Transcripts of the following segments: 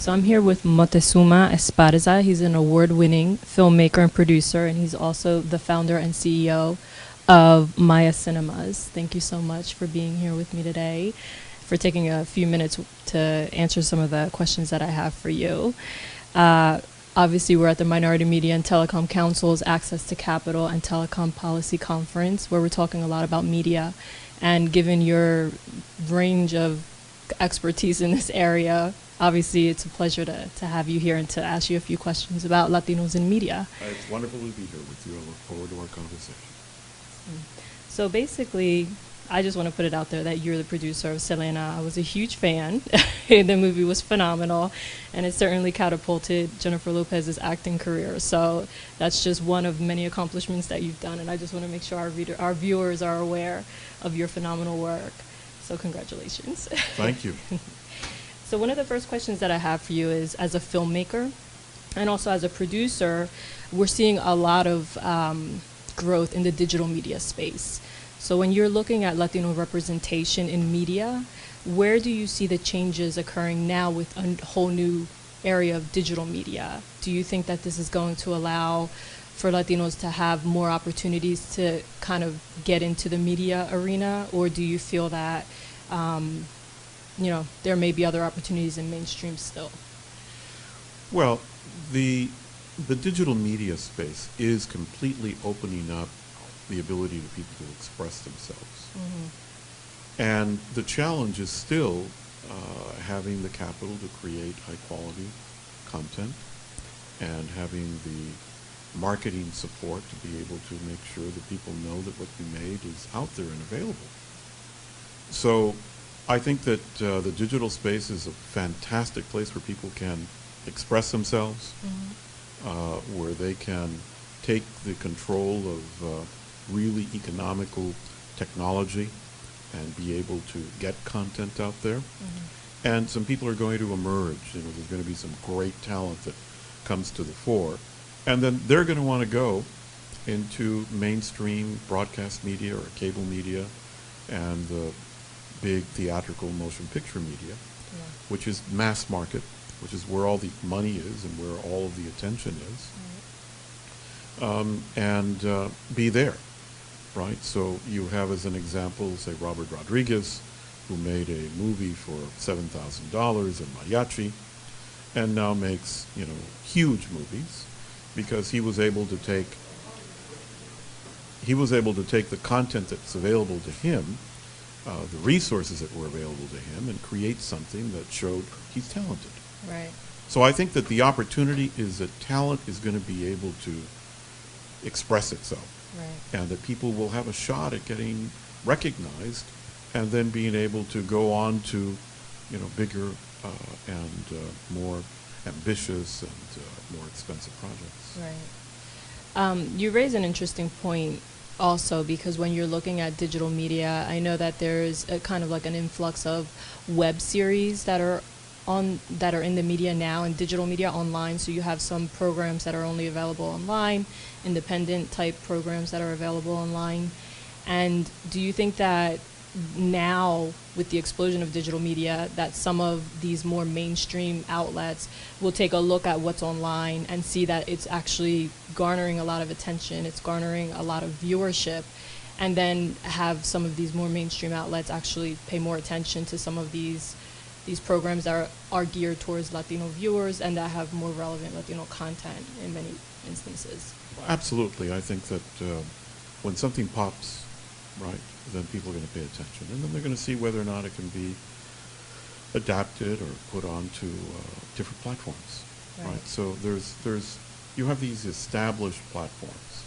So I'm here with Moctesuma Esparza. He's an award-winning filmmaker and producer, and he's also the founder and CEO of Maya Cinemas. Thank you so much for being here with me today, for taking a few minutes to answer some of the questions that I have for you. Obviously, we're at the Minority Media and Telecom Council's Access to Capital and Telecom Policy Conference, where we're talking a lot about media. And given your range of expertise in this area, obviously it's a pleasure to have you here and to ask you a few questions about Latinos in media. It's wonderful to be here with you. I look forward to our conversation. So basically, I just want to put it out there that you're the producer of Selena. I was a huge fan. The movie was phenomenal, and it certainly catapulted Jennifer Lopez's acting career. So that's just one of many accomplishments that you've done, and I just want to make sure our viewers are aware of your phenomenal work. So congratulations. Thank you. So one of the first questions that I have for you is, as a filmmaker and also as a producer, we're seeing a lot of growth in the digital media space. So when you're looking at Latino representation in media, where do you see the changes occurring now with a whole new area of digital media? Do you think that this is going to allow for Latinos to have more opportunities to kind of get into the media arena, or do you feel that there may be other opportunities in mainstream still? Well, the digital media space is completely opening up the ability of people to express themselves. Mm-hmm. And the challenge is still having the capital to create high-quality content and having the marketing support to be able to make sure that people know that what you made is out there and available. So I think that the digital space is a fantastic place where people can express themselves, mm-hmm. Where they can take the control of really economical technology and be able to get content out there. Mm-hmm. And some people are going to emerge. There's going to be some great talent that comes to the fore. And then they're going to want to go into mainstream broadcast media or cable media and the big theatrical motion picture media, yeah. Which is mass market, which is where all the money is and where all of the attention is, right. And be there, right? So you have, as an example, say Robert Rodriguez, who made a movie for $7,000 in Mariachi, and now makes huge movies because he was able to take the content that's available to him, the resources that were available to him, and create something that showed he's talented. Right. So I think that the opportunity is that talent is going to be able to express itself. Right. And that people will have a shot at getting recognized and then being able to go on to, bigger and more ambitious and more expensive projects. Right. You raise an interesting point also, because when you're looking at digital media, I know that there's a kind of like an influx of web series that are in the media now, and digital media online. So you have some programs that are only available online, independent type programs that are available online. And do you think that now, with the explosion of digital media, that some of these more mainstream outlets will take a look at what's online and see that it's actually garnering a lot of attention, it's garnering a lot of viewership, and then have some of these more mainstream outlets actually pay more attention to some of these programs that are geared towards Latino viewers and that have more relevant Latino content in many instances? Absolutely. I think that when something pops, right, then people are going to pay attention, and then they're going to see whether or not it can be adapted or put onto different platforms, right? So you have these established platforms,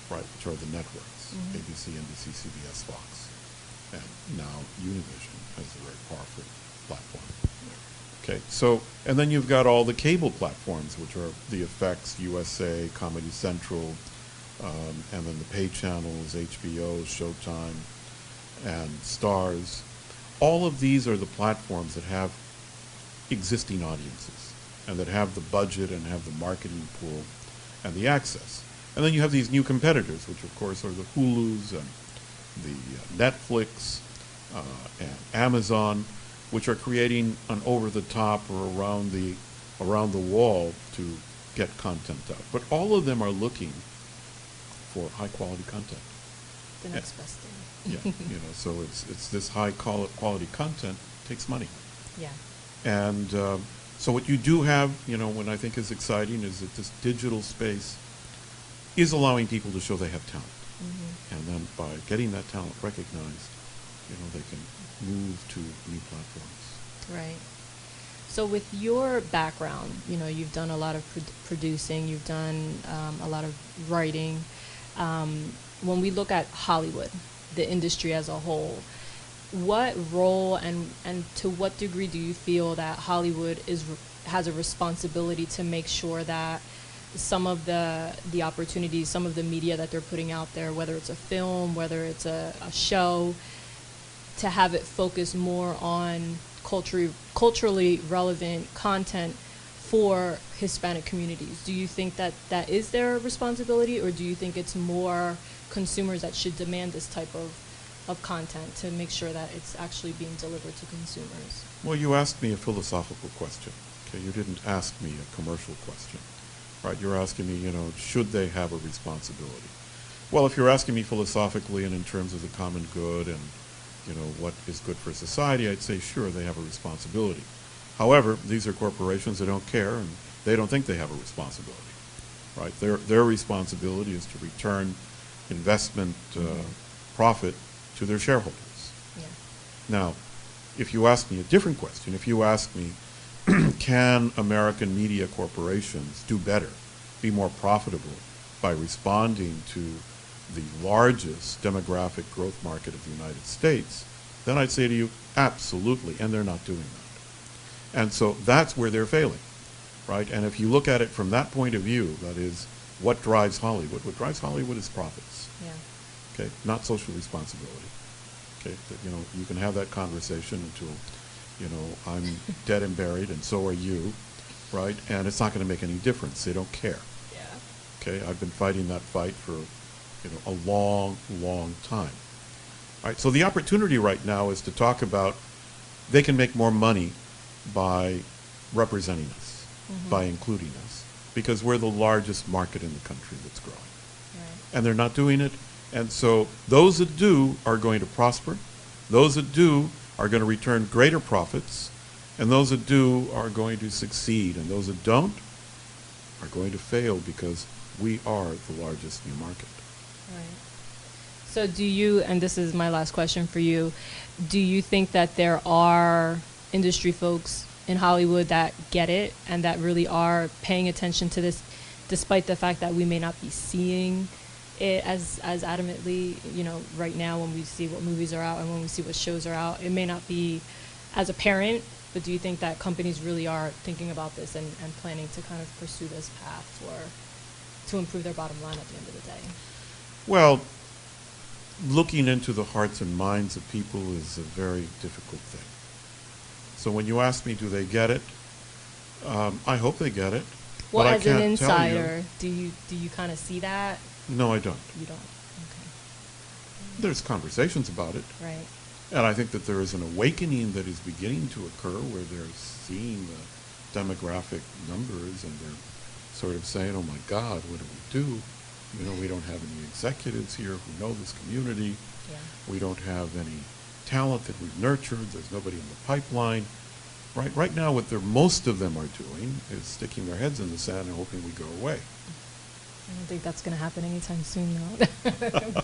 right, which are the networks, mm-hmm. ABC, NBC, CBS, Fox, and now Univision has a very powerful platform. Okay, so, and then you've got all the cable platforms, which are the FX, USA, Comedy Central, and then the pay channels, HBO, Showtime, and Stars. All of these are the platforms that have existing audiences and that have the budget and have the marketing pool and the access. And then you have these new competitors, which of course are the Hulus and the Netflix and Amazon, which are creating an over-the-top or around the around the wall to get content out. But all of them are looking for high-quality content. The next best thing. Yeah, so it's this high-quality content takes money. Yeah. And so what you do have, what I think is exciting is that this digital space is allowing people to show they have talent. Mm-hmm. And then by getting that talent recognized, they can move to new platforms. Right. So with your background, you've done a lot of producing, you've done a lot of writing. When we look at Hollywood, the industry as a whole, what role and to what degree do you feel that Hollywood has a responsibility to make sure that some of the opportunities, some of the media that they're putting out there, whether it's a film, whether it's a show, to have it focus more on culturally relevant content for Hispanic communities? Do you think that is their responsibility, or do you think it's more consumers that should demand this type of content to make sure that it's actually being delivered to consumers? Well, you asked me a philosophical question. Okay, you didn't ask me a commercial question. Right? You're asking me, should they have a responsibility? Well, if you're asking me philosophically and in terms of the common good and what is good for society, I'd say sure, they have a responsibility. However, these are corporations that don't care, and they don't think they have a responsibility. Right? Their responsibility is to return investment profit to their shareholders. Yeah. Now, if you ask me a different question, if you ask me, can American media corporations do better, be more profitable by responding to the largest demographic growth market of the United States, then I'd say to you, absolutely, and they're not doing that. And so that's where they're failing, right? And if you look at it from that point of view, that is, what drives Hollywood? What drives Hollywood is profits. Yeah. Okay, not social responsibility. Okay, you can have that conversation until, I'm dead and buried, and so are you, right? And it's not going to make any difference. They don't care. Yeah. Okay, I've been fighting that fight for, a long, long time. All right, so the opportunity right now is to talk about they can make more money by representing us, Mm-hmm. by including us, because we're the largest market in the country that's growing. Right. And they're not doing it. And so those that do are going to prosper. Those that do are going to return greater profits. And those that do are going to succeed. And those that don't are going to fail because we are the largest new market. Right. So do you, and this is my last question for you, do you think that there are industry folks in Hollywood that get it and that really are paying attention to this, despite the fact that we may not be seeing it as adamantly, right now when we see what movies are out and when we see what shows are out, it may not be as apparent, but do you think that companies really are thinking about this and planning to kind of pursue this path to improve their bottom line at the end of the day? Well, looking into the hearts and minds of people is a very difficult thing. So when you ask me, do they get it? I hope they get it. Well, but as I an can't tell insider, do you kind of see that? No, I don't. You don't. Okay. There's conversations about it. Right. And I think that there is an awakening that is beginning to occur where they're seeing the demographic numbers and they're sort of saying, oh my God, what do we do? We don't have any executives here who know this community. Yeah. We don't have any talent that we've nurtured. There's nobody in the pipeline. Right now, what most of them are doing is sticking their heads in the sand and hoping we go away. I don't think that's going to happen anytime soon, though.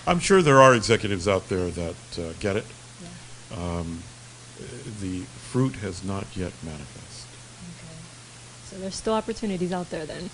I'm sure there are executives out there that get it. Yeah. The fruit has not yet manifest. Okay. So there's still opportunities out there then.